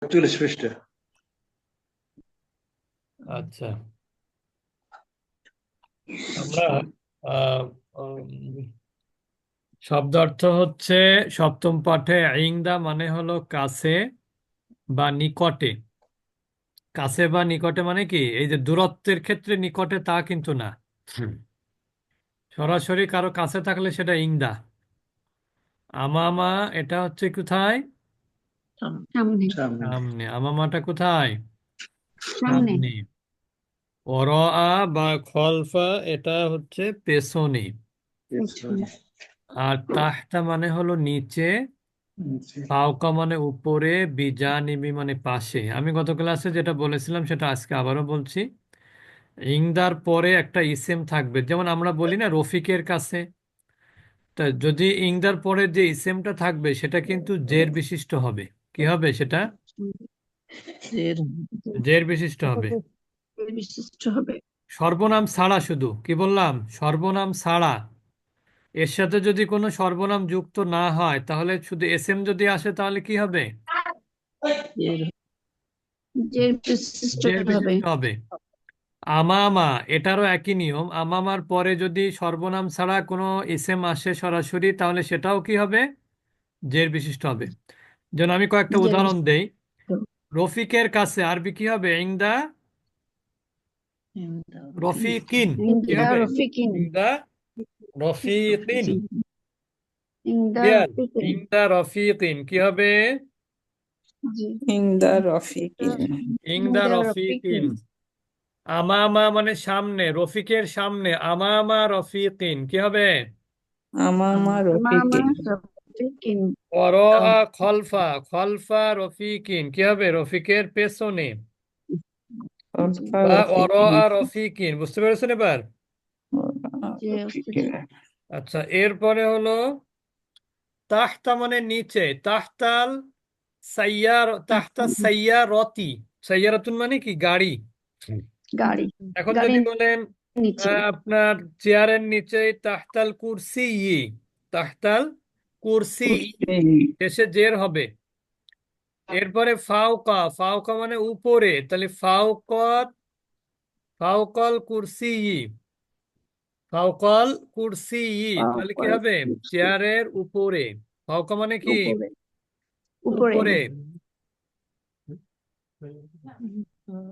41 পৃষ্ঠা। আচ্ছা, আমরা আহ, উম, শব্দ অর্থ হচ্ছে সপ্তম পাঠে ইংদা মানে হলো কাছে বা নিকটে। কাছে বা নিকটে মানে কি, এই যে দূরত্বের ক্ষেত্রে নিকটে তা কিন্তু না। সরাসরি কারো কাছে থাকলে সেটা ইংদা। আমামা এটা হচ্ছে কোথায়? সামনে সামনে। সামনে। আমামাটা কোথায়? সামনে সামনে। অরআ বা খলফা এটা হচ্ছে পেছনে। পেছনে আর তাহতা মানে হলো নিচে, নিচে। ফাওকা মানে উপরে, বিজানিবি মানে পাশে। আমি গত ক্লাসে যেটা বলেছিলাম সেটা আজকে আবারও বলছি। ইংদার পরে একটা ইসেম থাকবে, যেমন আমরা বলি না রফিকের কাছে। তা যদি ইংদার পরে যে ইসেমটা থাকবে সেটা কিন্তু জের বিশিষ্ট হবে। কি হবে সেটা? জের বিশিষ্ট হবে। বিশিষ্ট হবে। সর্বনাম ছাড়া, শুধু কি বললাম, সর্বনাম ছাড়া। এর সাথে যদি কোনো সর্বনাম যুক্ত না হয় তাহলে শুধু এসএম যদি আসে তাহলে কি হবে? যে বিশিষ্ট জের হবে। বিশিষ্ট হবে। আমামা এটারও একই নিয়ম। আমামার পরে যদি সর্বনাম ছাড়া কোনো ইসেম আসে সরাসরি তাহলে সেটাও কি হবে? জের বিশিষ্ট হবে। যেন আমি কয়েকটা যে উদাহরণ বিশিষ্ট। দেই। রফিকের কাছে আরবি কি হবে? ইংদা রফিকিন। কি ইংদা হবে? রফিকিন। ইংদা রফিকিন। জি, ইংদা ক্লিয়ার? রফিকিন। ইংদা রফিকিন কি হবে? জি, ইংদা রফিকিন। ইংদা ইংদা রফিকিন। রফিকিন। আমামা মানে সামনে, রফিকের সামনে। আমামা রফিকিন কি হবে? আমামা মামা রফিকিন। রফিকিন। ওয়ারাআ খলফা, খলফা রফিকিন কি হবে? রফিকের পেছনে। জি, খলফা বা রফিকিন। ওয়ারাআ রফিকিন, বুঝতে পেরেছেন এবার? জি ওস্তাদ। রফিকিন। আচ্ছা, এরপরে হলো তাহতা মানে নিচে। তাহতাল সাইয়ার, তাহতা সাইয়ারতি। সাইয়ারাতুন মানে কি? গাড়ি। গাড়ি। এখন যদি গাড়ির বলেন নিচে। আপনার চেয়ারের নিচে, তাহতাল কুরসি, তাহতাল কুরসি কুরসি। শেষে জের হবে। এরপরে ফাওকা, ফাওকা মানে উপরে, তাহলে ফাওকত, ফাওকল কুরসি, ফাওকল কুরসি, তাহলে কি হবে? চেয়ারের উপরে। ফাওকা মানে কি? উপরে। উপরে। উপরে।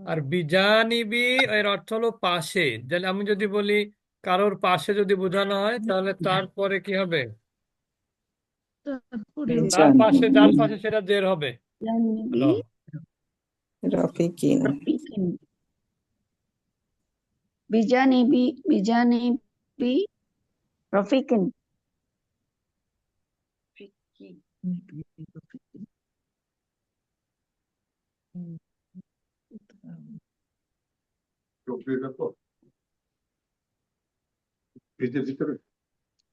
আর বিজানিবি এর অর্থ হলো পাশে। যেন আমি যদি বলি কারোর পাশে যদি বোঝানো হয় তাহলে তারপরে কি হবে? তারপরে তার পাশে, যার বিজানিবি পাশে সেটা জের হবে। জানিবি হ্যালো? রফিকিন। রফিকিন। বিজানিবি বিজানিবি রফিকিন। ফ্রিজের ভিতরে।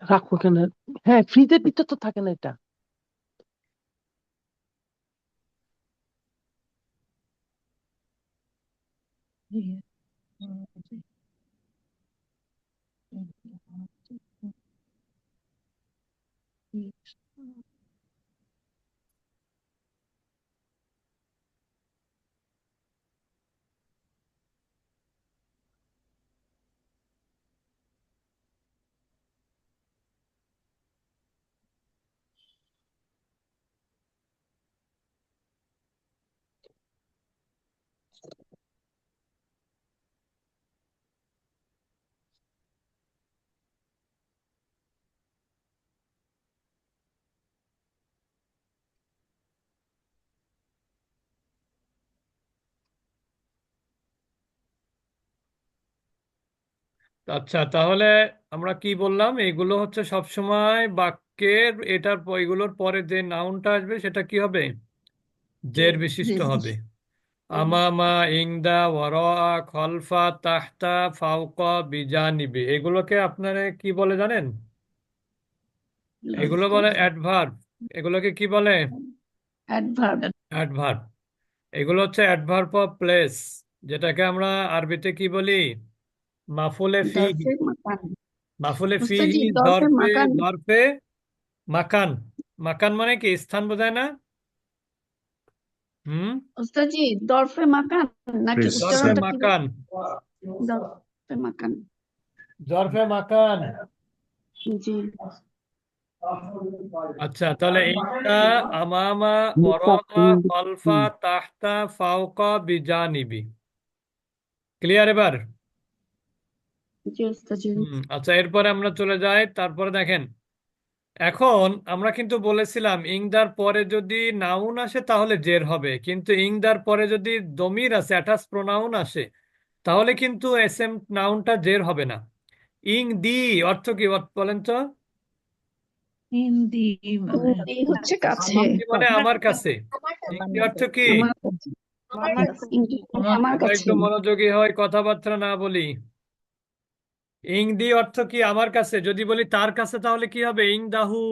রাখো এখানে। হ্যাঁ, ফ্রিজের ভিতর তো থাকে না এটা। আচ্ছা, তাহলে আমরা কি বললাম? এগুলো হচ্ছে সব সময় বাক্যের এগুলোর পরে যে নাউনটা আসবে সেটা কি হবে? জের বিশিষ্ট হবে। আমামা, ইংদা, ওয়ারাআ, খলফা, তাহতা, ফাওকা, বিজানিবি, এগুলোকে আপনারা কি বলে জানেন? এগুলো বলে অ্যাডভার্ব। এগুলোকে কি বলে? অ্যাডভার্ব। অ্যাডভার্ব। এগুলো হচ্ছে অ্যাডভার্ব অফ প্লেস, যেটাকে আমরা আরবিতে কি বলি? মাফুলে ফিহি। দরফে মাকান। মাফুলে মুস্তাজি ফিহি দরফে দরফে, মাকান। মাকান। মাকান মানে কি? স্থান বোঝায় না? হুম ওস্তাদজি দরফে মাকান নাকি Please. জরফে উচ্চারণটা কি মাকান দরফে মাকান? জরফে মাকান জি আচ্ছা তাহলে ইনদা আমামা ওয়ারাআ খালফা তাহতা ফাওকা বিজানিবি ক্লিয়ার এবার জি ওস্তাদজি। আচ্ছা এরপরে আমরা চলে যাই তারপরে দেখেন এখন আমরা কিন্তু বলেছিলাম ইংদার পরে যদি নাউন আসে তাহলে জের হবে কিন্তু ইংদার পরে যদি দমির আসে অ্যাটাচ প্রোনাউন আসে তাহলে কিন্তু এসএম নাউনটা জের হবে না ইং দি অর্থ কি বলেন তো হিন্দি মানে এই হচ্ছে কাছে ইং দি মানে আমার কাছে ইং দি অর্থ কি আমার আমার আমরা কাছে একটু মনোযোগী হয় কথাবার্তা না বলি ইং দি অর্থ কি আমার কাছে যদি বলি তার কাছে তাহলে কি হবে ইং দাহু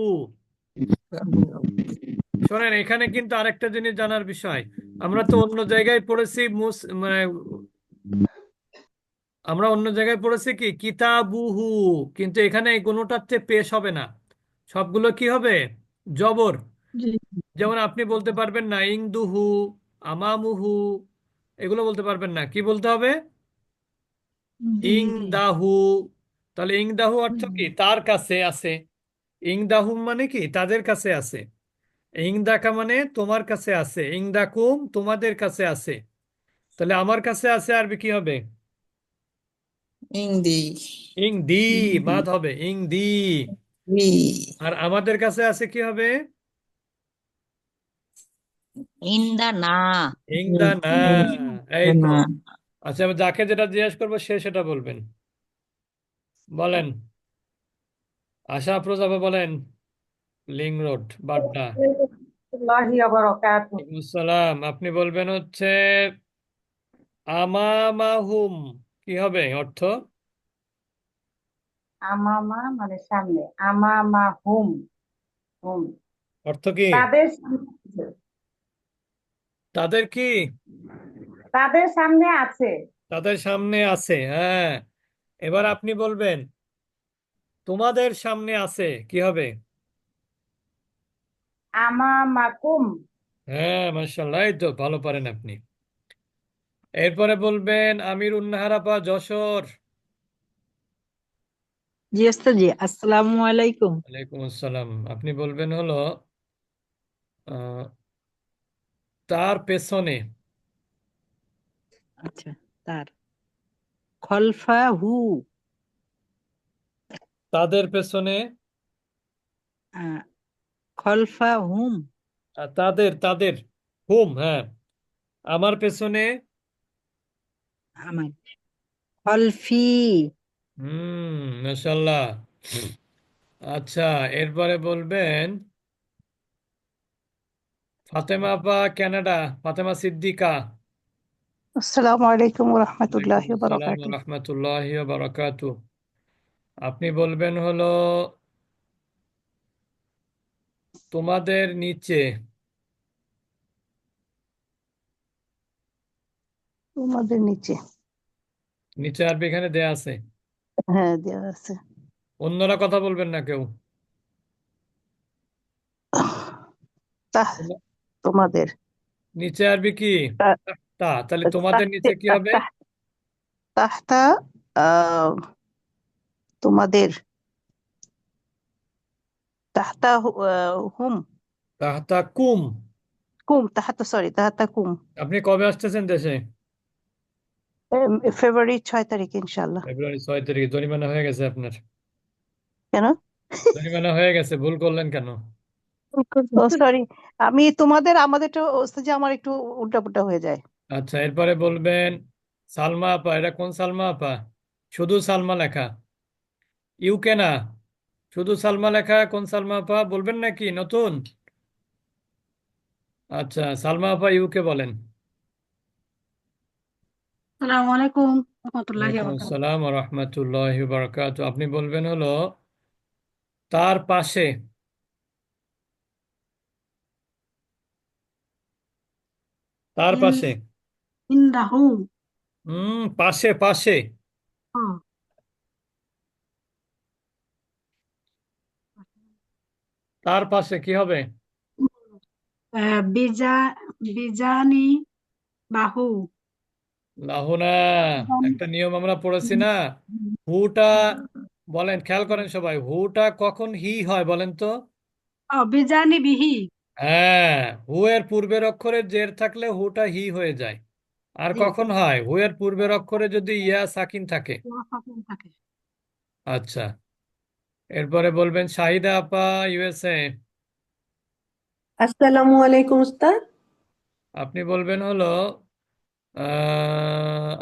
শোনেন এখানে কিন্তু আরেকটা জিনিস জানার বিষয় আমরা তো অন্য জায়গায় পড়েছি মানে আমরা অন্য জায়গায় পড়েছি কি কিতাবুহু কিন্তু এখানে এই কোনোটাতে পেশ হবে না সবগুলো কি হবে জবর জি যেমন আপনি বলতে পারবেন না ইংদুহু আমামুহু এগুলো বলতে পারবেন না কি বলতে হবে ইংদাহু তাহলে ইংদাহু অর্থ কি তার কাছে আছে ইংদাহু মানে কি তাদের কাছে আছে ইংদাকা মানে তোমার কাছে আছে ইংদাকুম তোমাদের কাছে আছে তাহলে আমার কাছে আছে আরবি কি হবে ইংদি ইং দি মাদ হবে ইং দি ই আর আমাদের কাছে আছে কি হবে ইন্দা না ইং দা না এই তো না আচ্ছা আমি যাকে যেটা জিজ্ঞেস করবো সে সেটা বলবেন বলেন আশা আফরোজ বলেন লিং রোড বাড্ডা ওয়ালাইকুম আসসালাম আপনি বলবেন হচ্ছে আমামাহুম কি হবে অর্থ আমামা মানে সামনে, আমামা হুম হুম অর্থ কি তাদের সামনে, তাদের কি তাদের সামনে আছে। তাদের সামনে আছে হ্যাঁ এবার আপনি বলবেন তোমাদের সামনে আছে কি হবে আমামাকুম হ্যাঁ মাশাআল্লাহ এই তো ভালো পারেন আপনি এরপরে বলবেন আমির উন্নাহার আপা যশোর জি ওস্তাদজি আসসালামু আলাইকুম। ওয়ালাইকুম আসসালাম আপনি বলবেন হলো আহ, তার পেছনে আচ্ছা তার খলফা হু তাদের পেছনে আহ, খলফা হুম তাদের তাদের হুম হ্যাঁ আমার পেছনে আমার খলফি মাশাআল্লাহ আচ্ছা এরপরে বলবেন ফাতেমা আপা কানাডা ফাতেমা সিদ্দিকা আসসালামু আলাইকুম ওয়া ওয়ালাইকুম রাহমাতুল্লাহি ওয়া আসসালাম বারাকাতুহু। রহমতুল্লাহ বারাকাতু আপনি বলবেন হলো তোমাদের নিচে তোমাদের নিচে, নিচে আরবি এখানে দেয়া আছে হ্যাঁ দেওয়া আছে। অন্যরা কথা বলবেন না কেউ তাহ তোমাদের, নিচে আরবি কি তা- তাহলে তোমাদের তাহতে নিচে কি হবে তাহ- তাহতা আহ, তোমাদের তাহতা হুম তাহতা কুম কুম তাহতা সরি তাহতা কুম আপনি কবে আসতেছেন দেশে ফেব্রুয়ারি 6 তারিখ ইনশাআল্লাহ। ফেব্রুয়ারি 6 তারিখে জরিমানা হয়ে গেছে আপনার কেন? জরিমানা হয়ে গেছে ভুল করলেন কেন ও সরি, আমি তোমাদের আমাদেরটা ওস্তাদ যে আমার একটু উল্টাপুল্টা হয়ে যায়। আচ্ছা এরপরে বলবেন সালমা আপা এটা কোন সালমা আপা শুধু সালমা লেখা ইউকে না শুধু সালমা লেখা কোন সালমা আপা বলবেন নাকি নতুন আচ্ছা সালমা আপা ইউকে বলেন আসসালামু আলাইকুম রহমতুল্লাহি ওয়ালাইকুম আসসালাম ওয়া রাহমাতুল্লাহি ওয়া বারাকাতুহু আপনি বলবেন হলো তার পাশে তার পাশে ইন্দাহু পাশে পাশে তার পাশে কি হবে বিজা বিজানি বাহু লাহু না, একটা নিয়ম আমরা পড়েছি না, হুটা বলেন, খেয়াল করেন সবাই, হুটা কখন হি হয় বলেন তো? বিজানি বিহি হ্যাঁ, হু এর পূর্বের অক্ষরে জের থাকলে হুটা হি হয়ে যায়। আর জি কখন হয়? হু এর পূর্বের অক্ষরে যদি ইয়া সাকিন থাকে। থাকে। আচ্ছা, এরপরে বলবেন শাহিদা আপা, ইউএসএ। আসসালামু আলাইকুম উস্তাদ। আপনি বলবেন হলো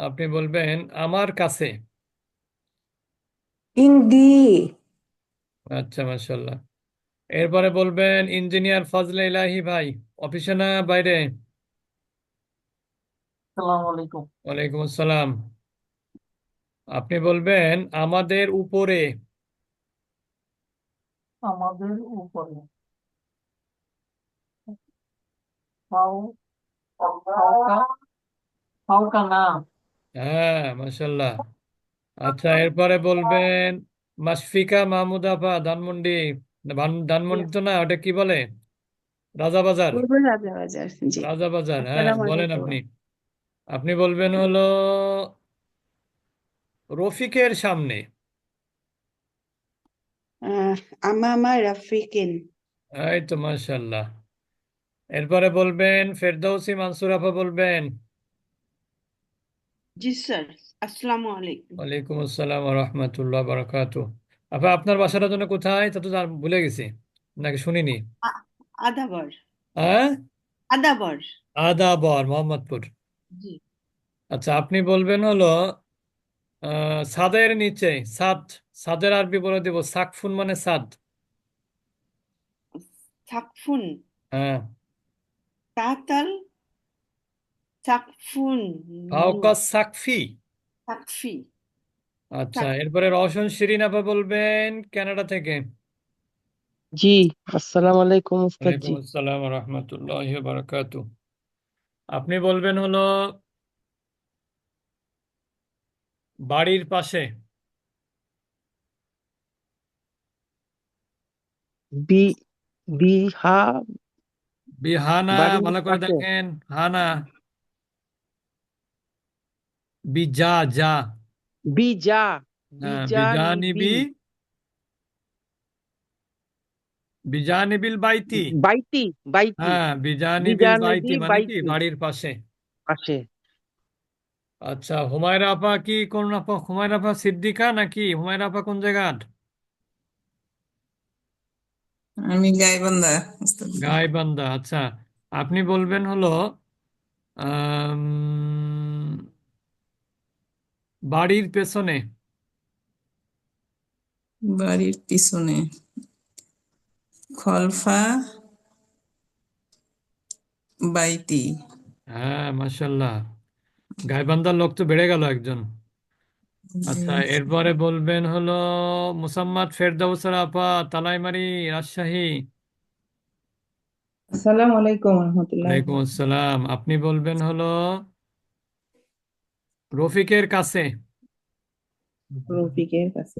আপনি বলবেন আমার কাছে। ইন্দি আচ্ছা, মাশাল্লাহ। এরপরে বলবেন ইঞ্জিনিয়ার ফজলে ইলাহি ভাই, অফিসে না বাইরে? আসসালামু আলাইকুম। ওয়ালাইকুম আসসালাম। আপনি বলবেন আমাদের উপরে। আমাদের উপরে ফাও ফাওকা ফাওকা না হ্যাঁ, মাশাল্লাহ। আচ্ছা, এরপরে বলবেন মাশফিকা মাহমুদ আপা, ধানমন্ডি। ধানমন্ডি তো না, ওটা কি বলে? রাজাবাজার। পূর্ব রাজাবাজার। জি। রাজাবাজার, হ্যাঁ, আসসালামু বলেন আলাইকুম। আপনি। আপনি বলবেন হলো রফিকের সামনে। আমামা রাফিকিন। এই তো, মাশাল্লাহ। এরপরে বলবেন ফেরদৌসি মানসুর আপা, বলবেন। জি স্যার, আসসালামু আলাইকুম। ওয়ালাইকুম আসসালাম রহমতুল্লাহ বারাকাতু। আপা, আপনার বাসাটা যেন কোথায়, তা তো ভুলে গেছি, নাকি শুনিনি। আদাবর। হ্যাঁ, আদাবর। আদাবর, মোহাম্মদপুর। জি। আচ্ছা, আপনি বলবেন হলো ছাদের নিচে। ছাদ, ছাদের আরবি বলে দিব সাকফুন, মানে ছাদ। সাকফুন। হ্যাঁ, তাতাল সাকফুন। ফাওকা সাকফি। সাকফি। আচ্ছা, এরপরে রওশন শিরিন আপা বলবেন কানাডা থেকে। জি। আসসালামু আলাইকুম উস্তাদ ওয়ালাইকুম জি। আসসালাম রহমতুল্লাহ বারাকাতু। আপনি বলবেন হলো বাড়ির পাশে। বি বিহা বিহানা, বাড়ির ভালো করে পাশে দেখেন, হানা। বিজা, যা। বিজা হ্যাঁ, বিজানিবি বিজানিবিল বাইতি। বাইতি বাইতি হ্যাঁ, বিজানিবিল বাইতি বিজানিবি মানে কি বাইতি বাড়ির পাশে। পাশে। আচ্ছা, হুমায়রা আপা কি কোন আপা? হুমায়রা আপা সিদ্দিকা নাকি? হুমায়রা আপা কোন জায়গার? আমি গাইবান্ধা উস্তাদ। গাইবান্ধা। আচ্ছা, আপনি বলবেন হলো আম, বাড়ির পেছনে। বাড়ির পিছনে খলফা বাইতি। হ্যাঁ, মাশাল্লাহ, গাইবান্ধার লোক তো বেড়ে গেল একজন। জি। আচ্ছা, এরপরে বলবেন হলো মুসাম্মাদ ফেরদৌসের আপা, তালাইমারি, রাজশাহী। আসসালামু আলাইকুম রহমতুল্লাহ। ওয়ালাইকুম আসসালাম। আপনি বলবেন হলো রফিকের কাছে। রফিকের কাছে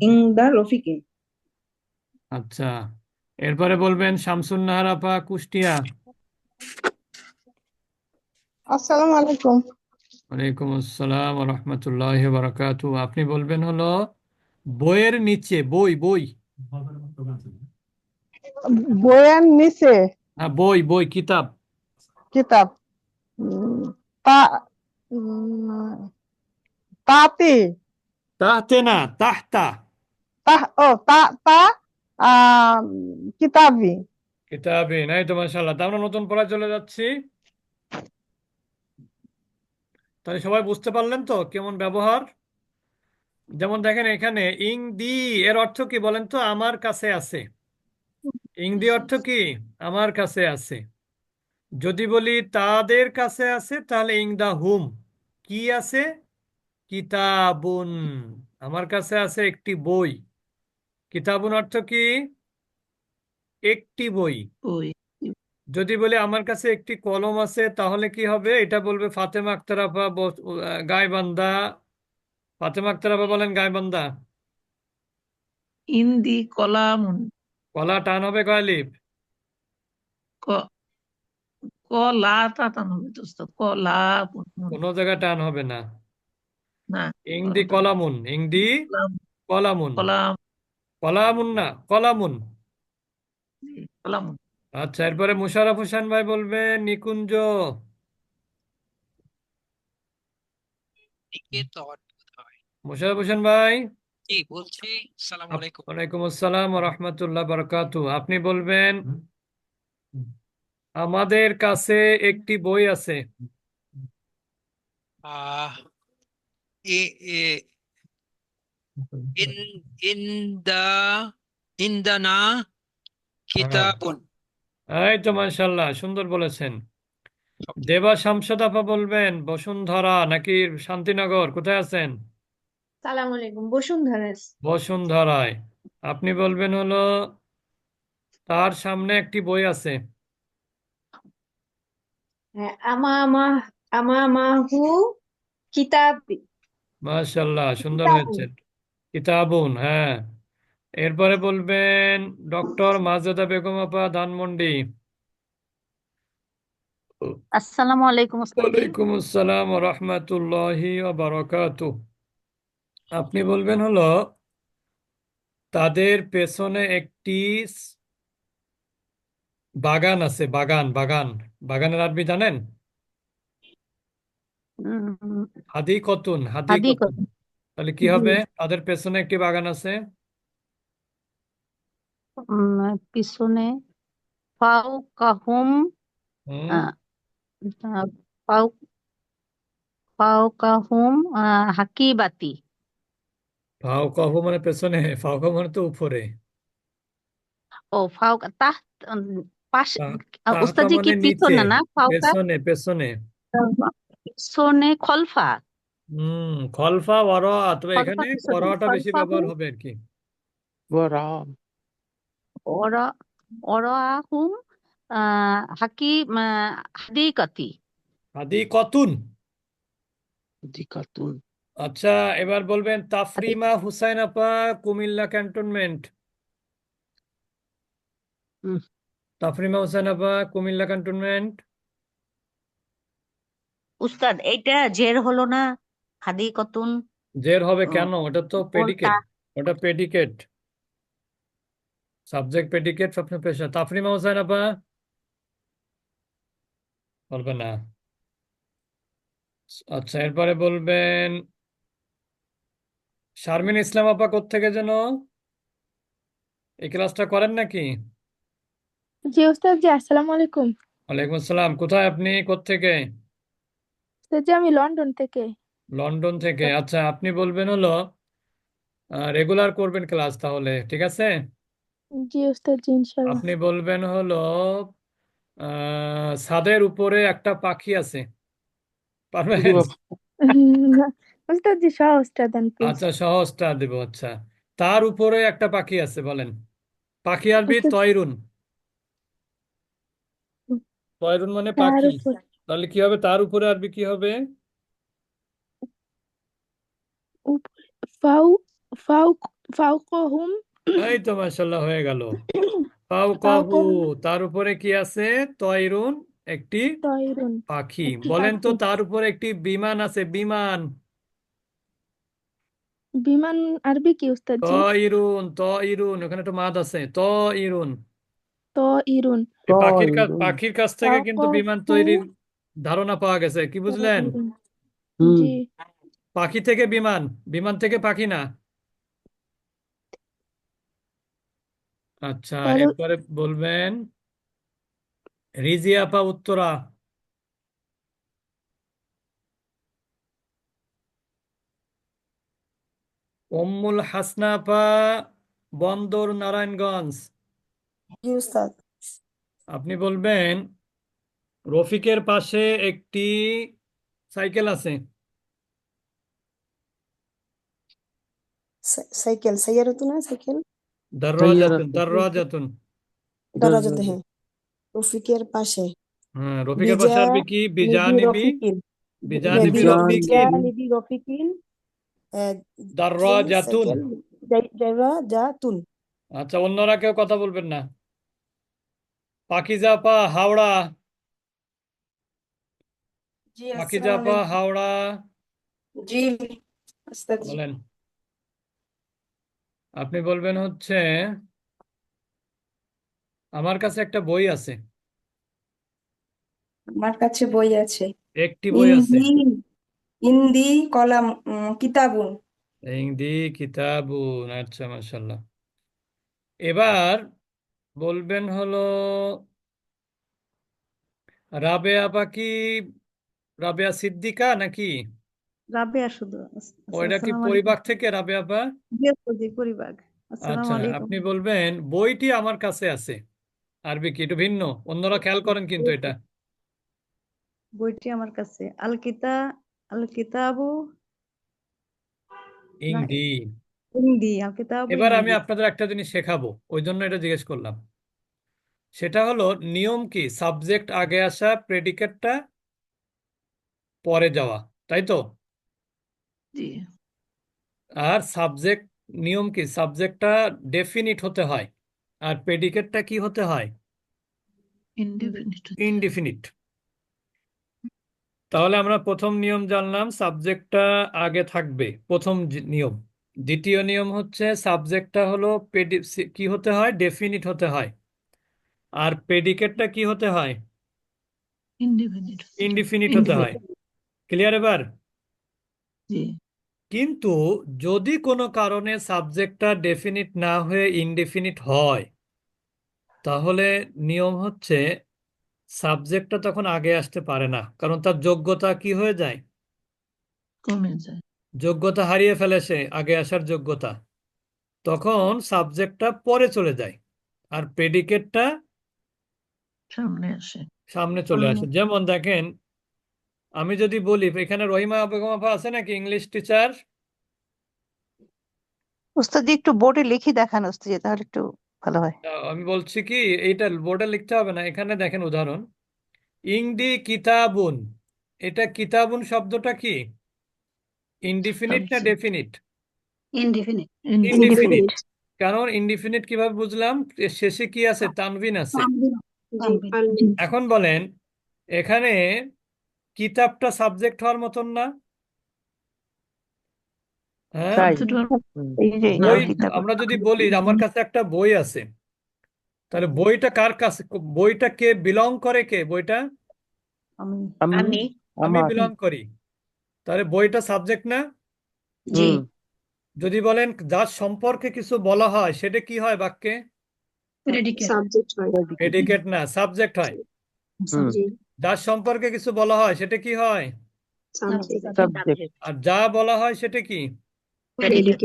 ইন্দা রফিকিন। আচ্ছা, এরপরে বলবেন শামসুন নাহার আপা, কুষ্টিয়া। আসসালামু আলাইকুম। ওয়ালাইকুম আসসালাম রহমতুল্লাহ বারাকাতু। আপনি বলবেন হলো বইয়ের নিচে। বই, বই। বইয়ের নিচে হ্যাঁ, বই, বই, কিতাব। কিতাব। উম, তা উম, তাতে তাহতে না, তাহতা। তা তা আহ কিতাবি। কিতাবে নাই তো, মাশাআল্লাহ। তা আমরা নতুন পড়ায় চলে যাচ্ছি। তাহলে সবাই বুঝতে পারলেন তো কেমন ব্যবহার? যেমন দেখেন এখানে ইং দি, এর অর্থ কি বলেন তো? আমার কাছে আছে। ইং দি অর্থ কি? আমার কাছে আছে। যদি বলি তাদের কাছে আছে, তাহলে ইং দা হুম কি আছে? কিতাবুন। আমার কাছে আছে একটি বই। কিতাবুন অর্থ কি? একটি বই। ওই। যদি বলি আমার কাছে একটি কলম আছে, তাহলে কি হবে? এটা বলবে ফাতেমা আক্তার আপা, গাইবান্ধা। ফাতেমা আক্তার আপা বলেন, গাইবান্ধা। ইন্দি কলামুন। কলা টান হবে কয় লিপ? কলা টান হবে তো উস্তাদ, কলা কোনো জায়গায় টান হবে না। না, ইংদি কলা টান কলামুন, ইংদি কলাম, কলামুন, কলাম, কলামুন না কলামুন। কলাম। আচ্ছা, এরপরে মুশাররফ হোসেন ভাই বলবেন নিকুঞ্জ। নিকেতন বোধহয়। মুশাররফ হোসেন ভাই। জি বলছি, সালাম আলাইকুম। ওয়ালাইকুম আসসালাম ওয়া রাহমাতুল্লাহ বারাকাতু। আপনি বলবেন আমাদের কাছে একটি বই আছে। আহ এ এ ইন ইনদা ইনদানা হ্যাঁ, কিতাবুন। এই তো মাশাআল্লাহ, সুন্দর বলেছেন। দেবা শামসুদ আপা বলবেন বসুন্ধরা নাকি শান্তিনগর, কোথায় আছেন? সালাম আলাইকুম, বসুন্ধরা। বসুন্ধরায়। আপনি বলবেন হলো তার সামনে একটি বই আছে। হ্যাঁ, আমামাহু কিতাব। মাশাআল্লাহ, সুন্দর কিতাবুন। হয়েছে। কিতাবুন, হ্যাঁ। এরপরে বলবেন ডক্টর মাজেদা বেগম আপা ধানমন্ডি। আসসালামু আলাইকুম ওস্তাদ জি। ওয়ালাইকুম আসসালাম ওয়া রাহমাতুল্লাহি ওয়া বারাকাতুহু। আপনি বলবেন হলো তাদের পেছনে একটি বাগান আছে। বাগান, বাগান, বাগানের আরবি জানেন? উম, হাদিকতুন, হাদিকত। হাদিকতুন। তাহলে কি জি। হবে? তাদের পেছনে একটি বাগান আছে। পিছনে ফাওকাহুম হুম। আহ, ফাও ফাওকাহুম হাকিবাতি। ফাওকাহু মানে পেছনে, ফাওকাহু মানে তো উপরে। ও ফাওকা তাহত পাশে। তা- তাহতা ওস্তাদ জি কি মানে নিচে, পিছনে না ফাওকা? পেছনে, পেছনে। পিছনে খলফা। খলফা ওয়ারা, তবে খলফা এখানে পিছনে ওয়ারাটা বেশি খলফাহু ব্যবহার হবে আর কি। ওরা ওরা ওরাহুম হাদিকাতি। হাদিকতুন। দিকাতুন। আচ্ছা, এবার বলবেন তাফরিমা হুসাইন আপা কুমিল্লা ক্যান্টনমেন্ট। উম, তাফরিমা হুসাইন আপা কুমিল্লা ক্যান্টনমেন্ট। উস্তাদ এইটা জের হলো না, হাদিকতুন। জের হবে উম, কেন? ওটা তো কোনটা? প্রেডিকেট। ওটা প্রেডিকেট, সাবজেক্ট প্রেডিকেট স্বপ্ন পেশা। তাফরিমা হুসাইন আপা বলবে না। আচ্ছা, এরপরে বলবেন শারমিন ইসলাম আপা কোত্থেকে যেন, এই ক্লাসটা করেন নাকি? জি ওস্তাদ জি, আসসালামু আলাইকুম। ওয়ালাইকুম আসসালাম। কোথায় আপনি, কোত্থেকে? ওস্তাদ জি, আমি লন্ডন থেকে। লন্ডন থেকে। আচ্ছা, আপনি বলবেন হলো রেগুলার করবেন ক্লাস তাহলে, ঠিক আছে? জি ওস্তাদ জি, ইনশাল্লাহ। আপনি বলবেন হলো ছাদের উপরে একটা পাখি আছে, জি পারবেন? বাবা। না, ওস্তাদ জি সহজটা দেন প্লিজ। আচ্ছা, সহজটা দেব। আচ্ছা, তার উপরে একটা পাখি আছে, বলেন। পাখি আরবি ওস্তাদ তয়রুন। তয়রুন মানে তার পাখি। উপর তাহলে কি হবে? তার উপরে আরবি কি হবে? উপরে ফাউ ফাউ ফাউকহুম এই তো মাশাআল্লাহ, হয়ে গেল। ফাওকাহু, ফাউকহুম তার উপরে কি আছে? তয়রুন, একটি তয়রুন, পাখি। একটি বলেন তো পাখি। তার উপরে একটি বিমান আছে, বিমান। বিমান আরবি কি ওস্তাদ জি? তয়রুন, তয়রুন, ওখানে একটা মাদ আছে, তয়রুন। তয়রুন এই তয়রুন। পাখির কাছ থেকে কিন্তু বিমান ফাউকহু তৈরির ধারণা পাওয়া গেছে, কি বুঝলেন? তয়রুন। হুম। জি। পাখি থেকে বিমান, বিমান থেকে পাখি না। আচ্ছা, তাহলে এরপরে বলবেন রিজিয়া আপা উত্তরা। উম্মুল হাসনা আপা বন্দর নারায়ণগঞ্জ। জি উস্তাদ। আপনি বলবেন রফিকের পাশে একটি সাইকেল আছে। সাইকেল সাইয়ারতু না সাইকেল দাররাজাতুন, সাইয়ারাতুন। দাররাজাতুন। দরজাতে, হ্যাঁ। রফিকের পাশে হ্যাঁ, রফিকের পাশে বিজা আরবি কি? নিবি বিজানিবি, রফিকিন, বিজানিবি বিজা রফিকিন নিবি রফিকিন, কি জানি দাররাজাতুন। সাইকেল ড্রাইভার যা তুন। আচ্ছা, অন্যরা কেউ কথা বলবেন না। পাকিজা আপা হাওড়া। জি পাকিজা আপা হাওড়া জি ওস্তাদ জি বলেন। আপনি বলবেন হচ্ছে আমার কাছে একটা বই আছে, আমার কাছে বই আছে একটি বই আছে। হিন্দি কলাম কিতাবুন ইংদি কিতাবুন, আচ্ছা মাশাল্লাহ। এবার বলবেন হলো রাবেয়া আপা কি রাবেয়া সিদ্দিকা নাকি রাবেয়া শুধু ওইটা কি আসসালামু পরিবার আলাইকুম থেকে রাবেয়া আপা? জি ওস্তাদ জি পরিবার আসসালামু আচ্ছা, আলাইকুম আপনি বলবেন বইটি আমার কাছে আছে। আরবি কি একটু ভিন্ন, অন্যরা খেয়াল করেন কিন্তু এটা। বইটি আমার কাছে আল কিতাবু না ইংদি। হিন্দি আল কিতাবু এবার আমি হিন্দি আপনাদের একটা জিনিস শেখাবো, ওই জন্য এটা জিজ্ঞেস করলাম। সেটা হলো নিয়ম কি, সাবজেক্ট আগে আসা, প্রেডিকেটটা পরে যাওয়া, তাই তো? জি আর সাবজেক্ট নিয়ম কি, সাবজেক্টটা ডেফিনিট হতে হয় আর প্রেডিকেটটা কি হতে হয়, ইনডিফিনিট ইনডিফিনিট। তাহলে আমরা প্রথম নিয়ম জানলাম সাবজেক্টটা আগে থাকবে, প্রথম নিয়ম। দ্বিতীয় নিয়ম হচ্ছে সাবজেক্টটা হলো কি হতে হয়, ডেফিনিট হতে হয়। আর প্রেডিকেটটা কি হতে হয়, ইনডিফিনিট ইনডিফিনিট হতে হয়। ক্লিয়ার এবার? জি কিন্তু যদি কোনো কারণে সাবজেক্টটা ডেফিনিট না হয়ে ইনডেফিনিট হয়, তাহলে নিয়ম হচ্ছে সাবজেক্টটা তখন আগে আসতে পারে না, কারণ তার যোগ্যতা কি হয়ে যায়, কমে যায় যোগ্যতা হারিয়ে ফেলে সে, আগে আসার যোগ্যতা। তখন সাবজেক্টটা পরে চলে যায় আর প্রেডিকেটটা সামনে আসে সামনে চলে আসে। যেমন দেখেন, আমি যদি বলি, এখানে রহিমা বেগম আপা আছে নাকি, ইংলিশ টিচার? ওস্তাদ জি একটু বোর্ডে লিখে দেখান ওস্তাদ জি তাহলে একটু ভালো হয় আমি বলছি কি, এইটা বোর্ডে লিখতে হবে না, এখানে দেখেন উদাহরণ, ইংদি কিতাবুন। এটা কিতাবুন শব্দটা কি, ইনডিফিনিট না সাবজেক্ট ডেফিনিট? Indefinite indefinite. কারণ ইনডিফিনিট কিভাবে বুঝলাম, এর শেষে কি আছে, তানভিন আছে। জি এখন বলেন, এখানে কিতাবটা সাবজেক্ট হওয়ার মতন না? হ্যাঁ, তাই এই যে বই, কিতাব আমরা যদি বলি যে আমার কাছে একটা বই আছে, তাহলে বইটা কার কাছে, বইটা কে বিলং করে, কে বইটা? আমি আমি আমি আমি আমার বিলং করি, তাহলে বইটা সাবজেক্ট না? জি হুম যদি বলেন যার সম্পর্কে কিছু বলা হয়, সেটা কি হয় বাক্যে? প্রেডিকেট সাবজেক্ট হয় প্রেডিকেট না, সাবজেক্ট হয়। হুম জি যার সম্পর্কে কিছু বলা হয় সেটা কি হয়? সাবজেক্ট সাবজেক্ট আর যা বলা হয় সেটা কি? প্রেডিকেট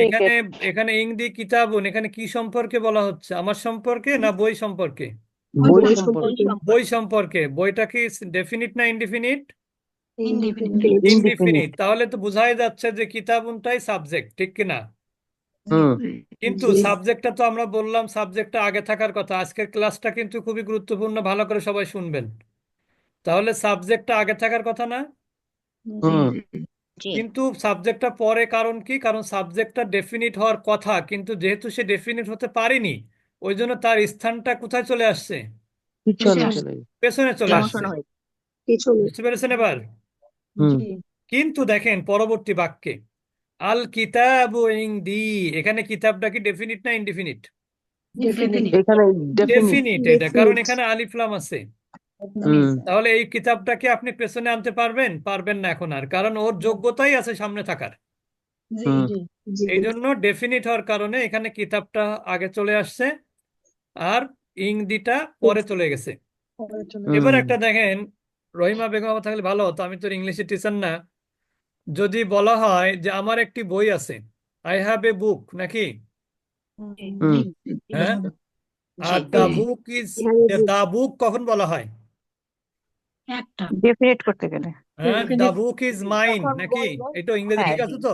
এখানে এখানে ইংদি কিতাবুন, এখানে কি সম্পর্কে বলা হচ্ছে, আমার সম্পর্কে না বই সম্পর্কে? বই বই সম্পর্কে বই সম্পর্কে। বইটা কি ডেফিনিট না ইনডিফিনিট? Indefinite indefinite. তাহলে তো বোঝাই যাচ্ছে যে কিতাবুনটাই সাবজেক্ট, ঠিক কিনা? হুম কিন্তু জি সাবজেক্টটা তো আমরা বললাম সাবজেক্টটা আগে থাকার কথা। আজকের ক্লাসটা কিন্তু খুবই গুরুত্বপূর্ণ, ভালো করে সবাই শুনবেন। তাহলে সাবজেক্টটা আগে থাকার কথা না? হুম জি কিন্তু সাবজেক্টটা পরে, কারণ কি, কারণ সাবজেক্টটা ডেফিনিট হওয়ার কথা, কিন্তু যেহেতু সে ডেফিনিট হতে পারেনি, ওই জন্য তার স্থানটা কোথায় চলে আসছে, পিছনে চলে গেছে। পেছনে চলে আসছে। জনশন হয়েছে পিছনে বুঝতে পেরেছেন এবার? হুম কিন্তু দেখেন পরবর্তী বাক্যে, আল কিতাবু ইনদি, এখানে কিতাবটা কি ডেফিনিট না ইনডিফিনিট? ডেফিনিট এখানে ডেফিনিট ডেফিনিট। এটা কারণ এখানে আলিফ লাম আছে। হুম তাহলে এই কিতাবটাকে আপনি পেছনে আনতে পারবেন? পারবেন না এখন আর, কারণ ওর যোগ্যতাই আছে সামনে থাকার। হুম জি এই জন্য ডেফিনিট হওয়ার কারণে এখানে কিতাবটা আগে চলে আসছে আর ইংদিটা পরে চলে গেছে। এবার হুম একটা দেখেন, রহিমা বেগম আপা থাকলে ভালো হতো, আমি তো ইংলিশের টিচার না। যদি বলা হয় যে আমার একটি বই আছে, আই হ্যাভ এ বুক, নাকি? হুম হ্যাঁ। আর জি দা বুক ইজ, দা বুক কখন বলা হয়? একটা ডেফিনেট করতে গেলে হ্যাঁ, দা বুক ইজ মাইন, নাকি? এটা ইংরেজি হ্যাঁ ঠিক আছে তো?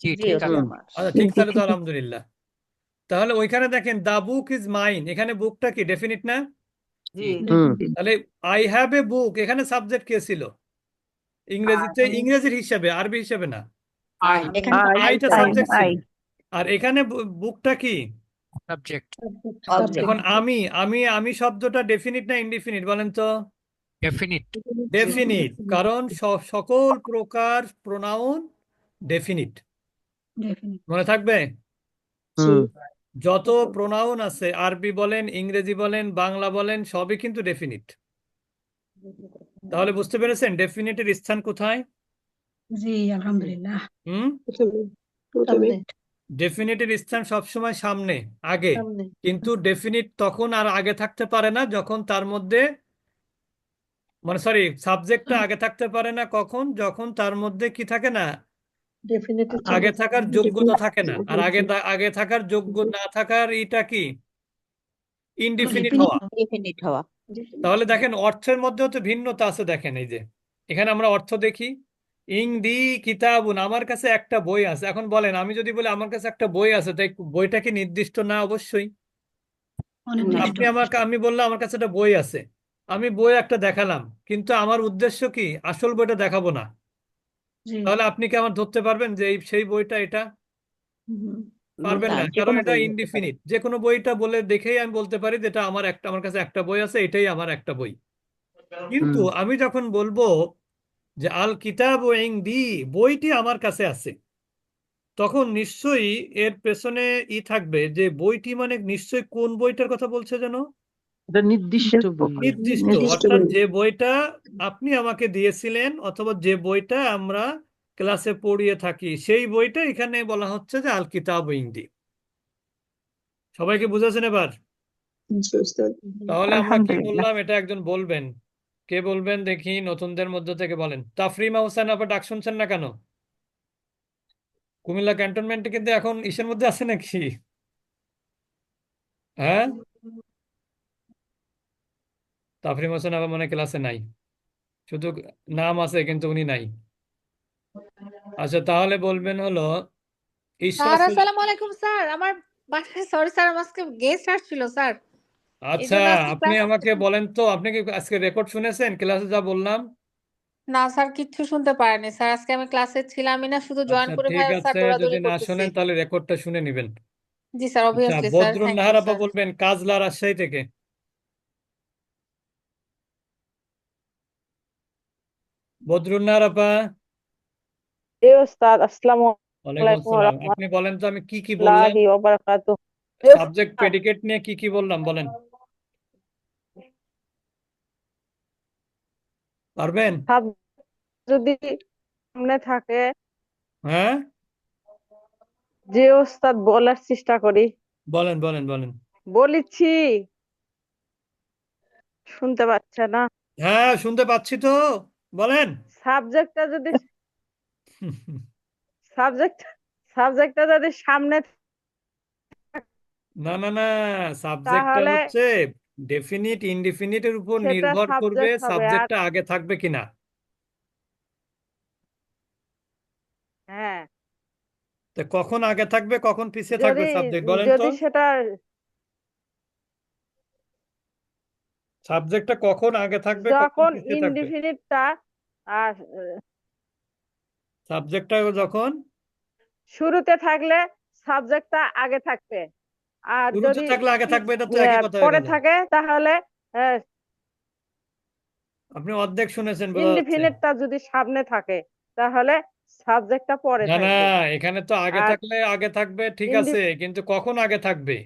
জি জি ঠিক ওস্তাদ আছে। আমার আচ্ছা ঠিক, তাহলে তো আলহামদুলিল্লাহ। তাহলে ওইখানে দেখেন দা বুক ইজ মাইন, এখানে বুকটা কি ডেফিনিট না? জি হুম তাহলে আই হ্যাভ এ বুক, এখানে সাবজেক্ট কে ছিল ইংরেজিতে, ইংরেজির হিসেবে, আরবি হিসেবে না। আই এখানে তো আই আইটা আই সাবজেক্ট ছিল। আই আর এখানে বুকটা কি? সাবজেক্ট এখন আমি শব্দটা ডেফিনিট না ইনডিফিনিট বলেন তো? ডেফিনিট ডেফিনিট, কারণ সকল প্রকার প্রোনাউন ডেফিনিট। ডেফিনিট মনে থাকবে? হুম যত প্রোনাউন আছে, আরবি বলেন, ইংরেজি বলেন, বাংলা বলেন, সবই কিন্তু ডেফিনিট। তাহলে বুঝতে পেরেছেন ডেফিনিটের স্থান কোথায়? জি আলহামদুলিল্লাহ হুম সামনে ডেফিনিটের স্থান সবসময় সামনে, আগে। সামনে কিন্তু ডেফিনিট তখন আর আগে থাকতে পারে না যখন তার মধ্যে, মানে সরি, সাবজেক্টটা আগে থাকতে পারে না কখন? যখন তার মধ্যে কি থাকে না, ডেফিনেটলি আগে থাকার যোগ্যতা থাকে না। আর আগে থাকার যোগ্য না থাকার এটা কি? ইনডিফিনিট হওয়া। ডেফিনিট হওয়া। তাহলে দেখেন অর্থের মধ্যেও তো ভিন্নতা আছে। দেখেন এই যে এখানে আমরা অর্থ দেখি, ইং দি কিতাবুন, আমার কাছে একটা বই আছে। এখন বলেন, আমি যদি বলি আমার কাছে একটা বই আছে, তাই বইটা কি নির্দিষ্ট না? অবশ্যই। অনির্দিষ্ট আমি বললাম আমার কাছে একটা বই আছে, আমি বই একটা দেখালাম, কিন্তু আমার উদ্দেশ্য কি? আসল বইটা দেখাবো না। জি তাহলে আপনি কি আমার ধরতে পারবেন যে সেই বইটা এটা? হুম, পারবেন না, কারণ এটা ইনডিফিনিট। যে কোনো বইটা বলে দেখেই আমি বলতে পারি যে এটা আমার কাছে একটা বই আছে, এটাই আমার একটা বই। কিন্তু আমি যখন বলবো যে আল কিতাব ইনদি, বইটি আমার কাছে আছে, তখন নিশ্চয়ই এর পেছনে থাকবে যে বইটি মানে নিশ্চয়ই কোন বইটার কথা বলছে যেন? এটা নির্দিষ্ট বই নির্দিষ্ট, অর্থাৎ যে বইটা আপনি আমাকে দিয়েছিলেন অথবা যে বইটা আমরা ক্লাসে পড়িয়ে থাকি, সেই বইটা এখানে বলা হচ্ছে যে আল কিতাব ইনদি। সবাইকে বুঝেছেন এবার? তাহলে আমরা কি আলহামদুলিল্লাহ। বললাম এটা একজন বলবেন। কে বলবেন দেখি নতুনদের মধ্যে থেকে? বলেন। তাফরিমা হোসেন, আবার ডাক শুনছেন না কেন? কুমিল্লা ক্যান্টনমেন্টে কিন্তু এখন ইসের মধ্যে আছে নাকি? হ্যাঁ, তাফরিমা হোসেন আবার মনে হয় ক্লাসে নাই, শুধু নাম আছে কিন্তু উনি নাই। আচ্ছা, তাহলে বলবেন হলো ঈশ্বর স্যার আসসালামু আলাইকুম স্যার, আমার বাসায় সরি স্যার, আমার আজকে গেস্ট আসছিল স্যার, এই আচ্ছা, জন্য আজকে আপনি ক্লাস আমাকে বলেন তো, আপনি কি আজকে রেকর্ড শুনেছেন ক্লাসে যা বললাম? না স্যার, কিচ্ছু শুনতে পারেনি স্যার, আজকে আমি ক্লাসে ছিলামই না, শুধু জয়েন আচ্ছা করে ঠিক ভাই স্যার আছে, যদি দৌড়াদৌড়ি না করতেছি। শোনেন তাহলে রেকর্ডটা শুনে নেবেন। জি স্যার, আচ্ছা, obviously sir, Badrun thank Nahar you আপা স্যার। বলবেন, কাজলা, রাজশাহী থেকে। বদরুন নাহার আপা। জি ওস্তাদ, আসসালামু ওয়ালাইকুম আলাইকুম ওয়া আসসালাম। আপনি বলেন তো আমি কি বললাম? রাহমাতুল্লাহি ওয়া বারাকাতুহু। সাবজেক্ট প্রেডিকেট নিয়ে কি বললাম বলেন, পারবেন? যদি সামনে থাকে, হ্যাঁ, যে ওস্তাদ বলার চেষ্টা করি, বলেন বলেন বলেন। বলেছি শুনতে পাচ্ছে না। হ্যাঁ, শুনতে পাচ্ছি তো, বলেন। সাবজেক্টটা যদি সাবজেক্ট সাবজেক্টটা যদি সামনে না না না, সাবজেক্টটা তাহলে হচ্ছে ডেফিনিট ইনডিফিনিটের উপর সেটা নির্ভর করবে সাবজেক্ট হবে। আর সাবজেক্টটা আগে থাকবে কিনা। হ্যাঁ, তো কখন আগে থাকবে কখন পিছিয়ে থাকবে যদি সাবজেক্ট বলেন তো? যদি সেটা সাবজেক্টটা কখন আগে থাকবে কখন যখন পিছিয়ে থাকবে? ইনডিফিনিটটা আর সাবজেক্টটা যখন শুরুতে থাকলে সাবজেক্টটা আগে থাকবে, আর শুরুতে যদি থাকলে আগে থাকবে, এটা তো একই কথা হয়ে পরে গেল। থাকে তাহলে আপনি অর্ধেক শুনেছেন বোঝা যাচ্ছে। ইনডিফিনিটটা যদি সামনে থাকে তাহলে সাবজেক্টটা পরে না না, থাকবে। এখানে তো আগে আর থাকলে আগে থাকবে, ঠিক ইনডি আছে, কিন্তু কখন আগে থাকবে?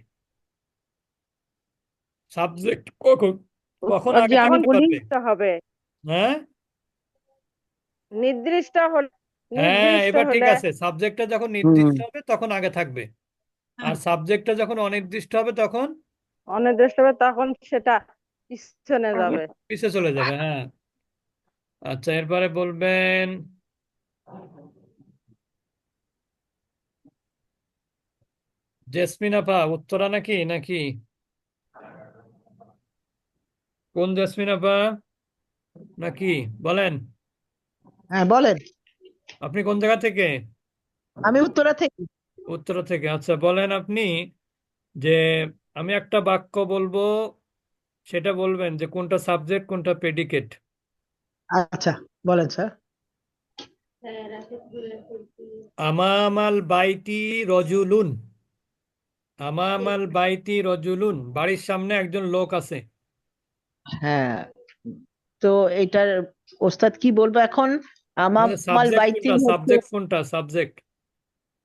সাবজেক্ট কখন কখন আগে যে আমি থাকতে বলি পারবে? হবে হ্যাঁ নির্দিষ্ট হলে হ্যাঁ, নির্দিষ্ট এবার ঠিক হলে আছে, সাবজেক্টটা যখন হুম নির্দিষ্ট হবে তখন আগে থাকবে, আর সাবজেক্টটা যখন অনির্দিষ্ট হবে তখন অনির্দিষ্ট হবে, তখন সেটা পিছনে যাবে। পিছিয়ে চলে যাবে। হ্যাঁ, আচ্ছা, এরপরে বলবেন জেসমিন আপা, উত্তরা নাকি নাকি কোন জেসমিন আপা নাকি? বলেন, হ্যাঁ বলেন, আপনি কোন জায়গা থেকে? আমি উত্তরা থেকে। উত্তরা থেকে। আচ্ছা, বলেন আপনি যে আমি একটা বাক্য বলবো, সেটা বলবেন যে কোনটা সাবজেক্ট কোনটা প্রেডিকেট। আচ্ছা বলেন স্যার। আমামাল বাইতি রজুলুন, আমামাল বাইতি রজুলুন, বাড়ির সামনে একজন লোক আছে। হ্যাঁ, তো এটার ওস্তাদ কি বলবো এখন? আমাল বাইতি হচ্ছে, সাবজেক্ট কোনটা? সাবজেক্ট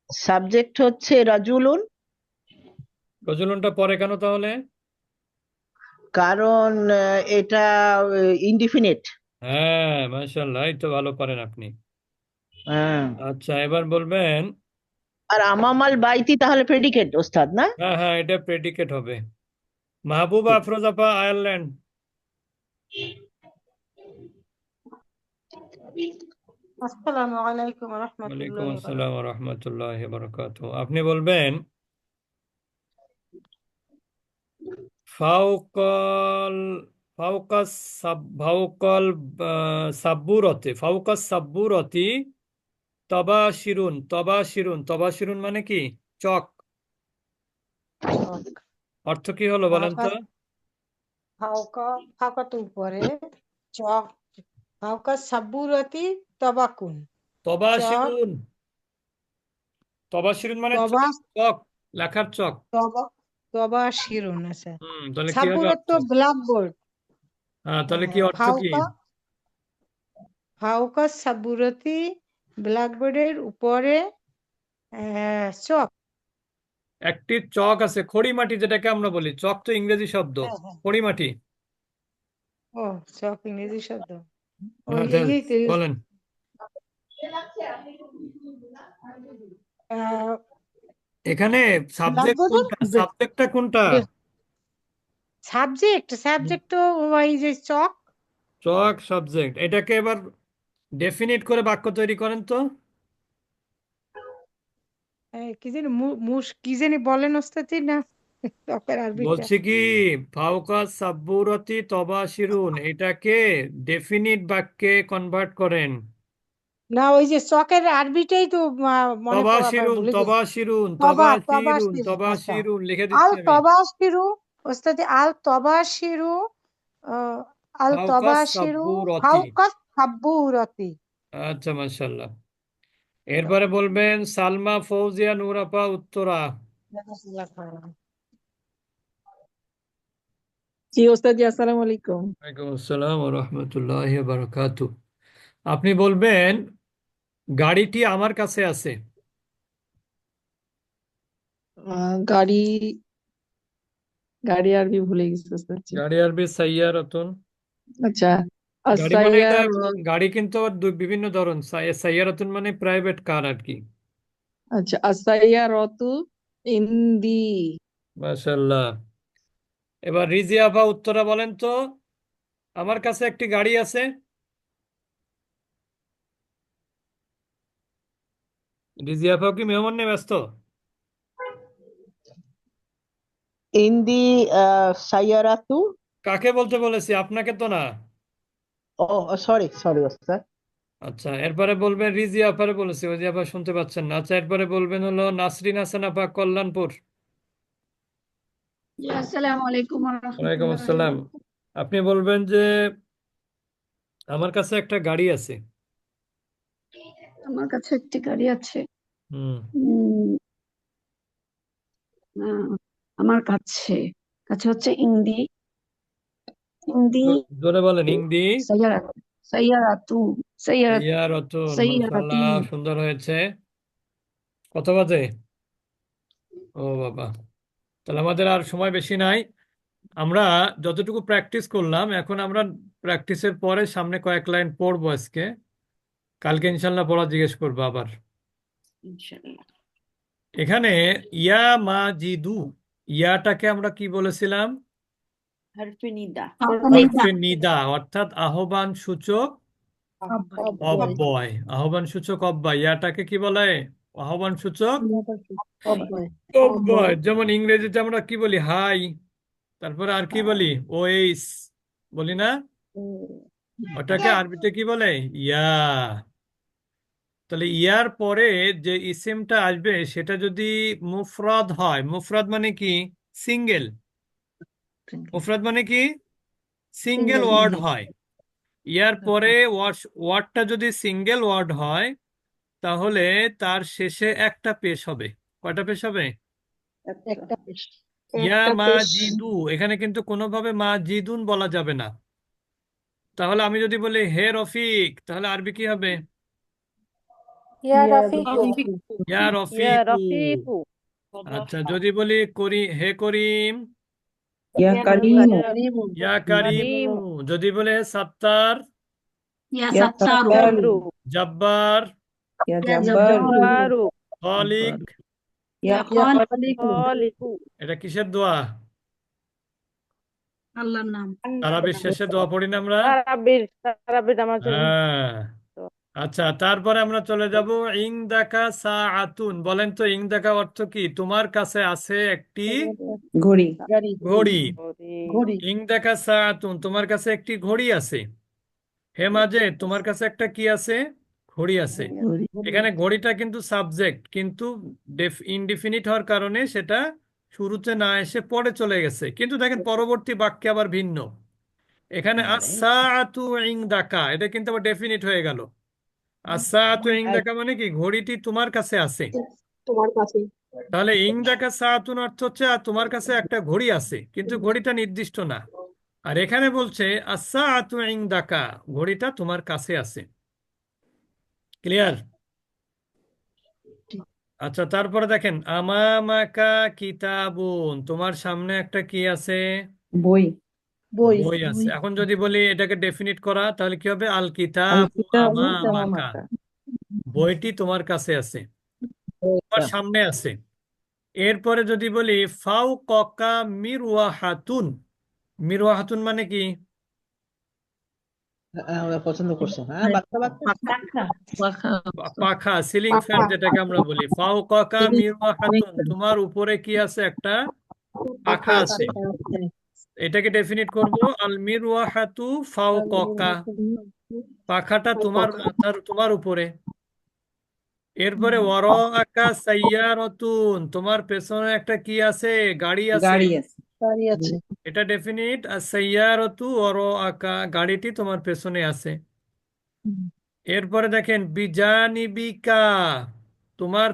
সাবজেক্ট হচ্ছে রাজুলুন, রজুলুনটা পরে কেন তাহলে? কারণ এটা ইনডিফিনিট। হ্যাঁ, মাশাআল্লাহ, এই তো ভালো পারেন আপনি। হ্যাঁ, আচ্ছা, এবার বলবেন। আর আমামাল বাইতি তাহলে প্রেডিকেট ওস্তাদ না? হ্যাঁ হ্যাঁ, এটা প্রেডিকেট হবে। মাহবুবা আফরোজ আপা, আয়ারল্যান্ড। আসসালামু আলাইকুম ওয়ালাইকুম রহমতুল্লাহ আসসালাম ওয়া রাহমাতুল্লাহি ওয়া বারাকাতুহু। আপনি বলবেন ফাউকাল ফাউকাস ফাউকাল সাব্বুরতি তবাশিরুন মানে কি? চক। অর্থ কি হলো বলেন তো? ফাওকাত উপরে চক, ফাওকা সাব্বুরতি তবাকুন, তবাশিরুন মানে তবা চক, লেখার চক। তবা শিরুন আছে। তাহলে কি হবে সাব্বুরত অর্থ? ব্ল্যাকবোর্ড। হ্যাঁ, তাহলে কি অর্থ কি? ফাওকা সাব্বুরতি ব্ল্যাকবোর্ডের উপরে চক। একটি চক আছে, খড়িমাটি যেটাকে আমরা বলি। চক তো ইংরেজি শব্দ, খড়িমাটি। ও, চক ইংরেজি শব্দ। হ্যাঁ, বলেন। এখানে সাবজেক্ট কোনটা? সাবজেক্টটা কোনটা? সাবজেক্ট তো ওই যে চক। চক সাবজেক্ট। এটাকে এবার ডেফিনিট করে বাক্য তৈরি করেন তো। কি জানি কি জানি বলেন ওস্তাদ না, চকের আরবিটা। বলছি কি, ফাওকা সাব্বুরতি তবাশিরুন, এটাকে ডেফিনিট বাক্যে কনভার্ট করেন। না, ওই যে চকের আরবিটাই তো মনে ভুলে গেছি। তবাশিরুন লিখে আল দিচ্ছি আমি। তবাশিরু, ওস্তাদ আল তবাশিরু, আল ফাওকা তবাশিরু সাব্বুরতি। ফাওকা সাব্বুরতি। আচ্ছা, মাশাআল্লাহ। এরপরে বলবেন সালমা ফৌজিয়া নূর আপা, উত্তরা। জি ওস্তাদ জি, আসসালামু আলাইকুম। ওয়ালাইকুম আসসালাম ওয়া রাহমাতুল্লাহি ওয়া বারাকাতুহু। আপনি বলবেন গাড়িটি আমার কাছে আছে। গাড়ি, গাড়ি আরবি ভুলে গেছি ওস্তাদ জি। গাড়ি আরবি সাইয়ারাতুন। আচ্ছা, গাড়ি মানে এটা, আসাইয়ার, গাড়ি কিন্তু আবার বিভিন্ন ধরন। সাইয়ারাতুন মানে প্রাইভেট কার আর কি। আচ্ছা আসাইয়ারতু ইন্দি। মাশাআল্লাহ। এবার রিজিয়া আপা, উত্তরা বলেন তো, আমার কাছে একটি গাড়ি আছে। রিজিয়া আপা কি মেহমান নিয়ে ব্যস্ত? ইন্দি সাইয়ারাতু। কাকে বলতে বলেছি? আপনাকে তো না। ও সরি সরি ওস্তাদ। আচ্ছা, এরপরে বলবেন রিজিয়া আপারে বলেছি, রিজিয়া আপা শুনতে পাচ্ছেন না। আচ্ছা, এরপরে বলবেন হলো নাসরিন হাসান আপা, কল্যাণপুর। জি, আসসালামু আলাইকুম ওয়া ওয়ালাইকুম রাহমাতুল্লাহি ওয়া আসসালাম। বারাকাতুহু। আপনি বলবেন যে আমার কাছে একটা গাড়ি আছে। আমার কাছে একটি গাড়ি আছে। হুম উম, আহ, আমার কাছে কাছে হচ্ছে ইন্দি, ইন্দি জোরে বলেন। ইংদি সাইয়ারা, সাইয়ারাতু, সাইয়ারা, ইয়ারতুন। সাইয়ারাতি। মাশাআল্লাহ, সুন্দর হয়েছে। কত বাজে? ও বাবা, তাহলে আমাদের আর সময় বেশি নাই। আমরা যতটুকু প্র্যাকটিস করলাম, এখন আমরা প্র্যাকটিসের পরে সামনে কয়েক লাইন পড়বো আজকে। কালকে ইনশাল্লাহ পড়া জিজ্ঞেস করবো আবার। ইনশাআল্লাহ। এখানে ইয়া মাজিদু, ইয়াটাকে আমরা কি বলেছিলাম? হরফে নিদা। হরফে নিদা, অর্থাৎ আহ্বান সূচক অব্যয়। আহ্বান সূচক অব্যয়। ইয়াটাকে কি বলে? আহ্বান সূচক অব্যয়। যেমন ইংরেজিতে আমরা কি বলি? হাই। তারপরে আর কি বলি? ওয়েস বলি না? ওটাকে আরবিতে কি বলে? ইয়া। তাহলে ইয়ার পরে যে ইসিমটা আসবে সেটা যদি মুফরাদ হয়, মুফরাদ মানে কি? সিঙ্গেল। মুফরাদ মানে কি? সিঙ্গেল ওয়ার্ড হয়। ইয়ার পরে ওয়ার্ডটা যদি সিঙ্গেল ওয়ার্ড হয়, তাহলে তার শেষে একটা পেশ হবে। কয়টা পেশ হবে? একটা পেশ, ইয়া একটা পেশ। মাজিদু, এখানে কিন্তু কোনোভাবে মাজিদুন বলা যাবে না। তাহলে আমি যদি বলি হে রফিক, তাহলে আরবি কি হবে? ইয়া রাফিকু ইয়া রফিকু। আচ্ছা, যদি বলি হে করিম, ইয়া কারিম ইয়া কারিমু। যদি বলে হে সাত্তার, ইয়া ইয়া সাত্তারু সাত্তারু জব্বার, ইয়া ইয়া জাব্বারু জাব্বারু খালিক। ইয়া ইয়া খালিকু খালিকু এটা কিসের দোয়া? আল্লাহর নাম তারাবির শেষে দোয়া পড়ি না আমরা? হ্যাঁ। আচ্ছা, তারপরে আমরা চলে যাব ইনদাকা সাআতুন। বলেন তো ইনদাকা অর্থ কি? তোমার কাছে আছে একটি ঘড়ি ঘড়ি। ঘড়ি ইনদাকা সাআতুন, তোমার কাছে একটি ঘড়ি আছে। হে মাজেদ, তোমার কাছে একটা কি আছে? ঘড়ি আছে। এখানে ঘড়িটা কিন্তু সাবজেক্ট, কিন্তু ইনডিফিনিট হওয়ার কারণে সেটা শুরুতে না এসে পরে চলে গেছে। কিন্তু দেখেন পরবর্তী বাক্যে আবার ভিন্ন। এখানে আস-সাআতু ইনদাকা, এটা কিন্তু আবার ডেফিনিট হয়ে গেল। আস-সাআতু ইনদাকা মানে কি? ঘড়িটি তোমার কাছে আছে। তোমার কাছে তাহলে ইনদাকা সাআতুন অর্থ হচ্ছে আর তোমার কাছে একটা ঘড়ি আছে, কিন্তু ঘড়িটা নির্দিষ্ট না। আর এখানে বলছে আস-সাআতু ইনদাকা, ঘড়িটা তোমার কাছে আছে। ক্লিয়ার? আচ্ছা, তারপরে দেখেন আমামাকা কিতাবুন, তোমার সামনে একটা কি আছে? বই বই আছে। এখন যদি বলি এটাকে ডেফিনিট করা, তাহলে কি হবে? আল আল কিতাবু কিতাবু আমামাকা, আমামাকা বইটি তোমার কাছে আছে, তোমার সামনে আছে। এরপরে যদি বলি ফাওকাকা মিরওয়াহাতুন, মিরওয়াহাতুন মানে কি? ওরা পছন্দ করছো, হ্যাঁ বাচ্চা বাচ্চা পাখা, সিলিং ফ্যান যেটাকে আমরা বলি। ফাওকাকা মিরওয়াহাতুন, তোমার উপরে কি আছে? একটা পাখা আছে। এটাকে ডেফিনিট করব আল মিরওয়াহাতু ফাওকাকা, পাখাটা তোমার মাথার, তোমার উপরে। এরপরে ওয়ারাআকা সাইয়ারাতুন, তোমার পেছনে একটা কি আছে? গাড়ি আছে। গাড়ি আছে দাঁড়িয়ে আছে এটা ডেফিনিট। আর সাইয়ারাতু ওয়ারাআকা, গাড়িটি তোমার পেছনে আছে। এরপরে দেখেন বিজানিবিকা, তোমার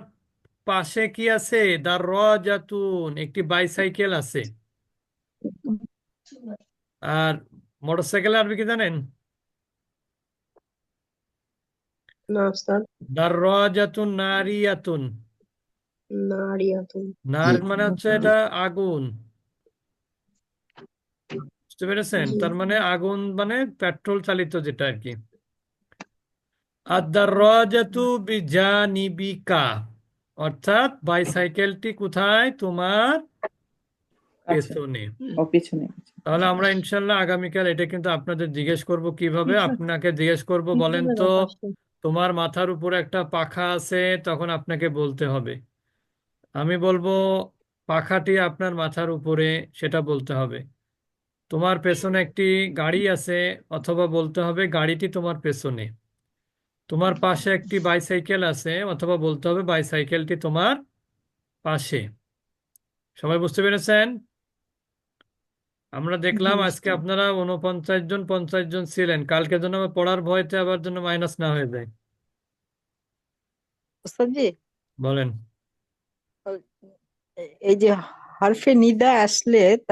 পাশে কি আছে? দাররাজাতুন, একটি বাইসাইকেল আছে। আর মোটরসাইকেল আরবি কি জানেন? না উস্তাদ দাররাজাতুন নারিয়াতুন। নারিয়াতুন নার মানে হচ্ছে এটা আগুন, বুঝতে পেরেছেন? তার মানে আগুন মানে পেট্রোল চালিত যেটা আর কি। আদ-দাররাজাতু বিজানিবিকা, অর্থাৎ বাইসাইকেলটি কোথায়? তোমার পেছনে। ও পিছনে তাহলে আমরা ইনশাল্লাহ আগামীকাল এটা কিন্তু আপনাদের জিজ্ঞেস করব কিভাবে। আপনাকে জিজ্ঞেস করব বলেন তো তোমার মাথার উপরে একটা পাখা আছে, তখন আপনাকে বলতে হবে, আমি বলবো পাখাটি আপনার মাথার উপরে, সেটা বলতে হবে। তোমার পেছনে একটি গাড়ি আছে, অথবা বলতে হবে গাড়িটি তোমার পেছনে। তোমার পাশে একটি বাইসাইকেল আছে, অথবা বলতে হবে বাইসাইকেলটি তোমার পাশে। সবাই বুঝতে পেরেছেন? আমরা দেখলাম আজকে আপনারা 49 জন 50 জন ছিলেন। কালকে যেন আবার পড়ার ভয়তে আবার যেন মাইনাস না হয়ে যায়। উস্তাদজি বলেন। এই যে হরফে নিদা আসলে তার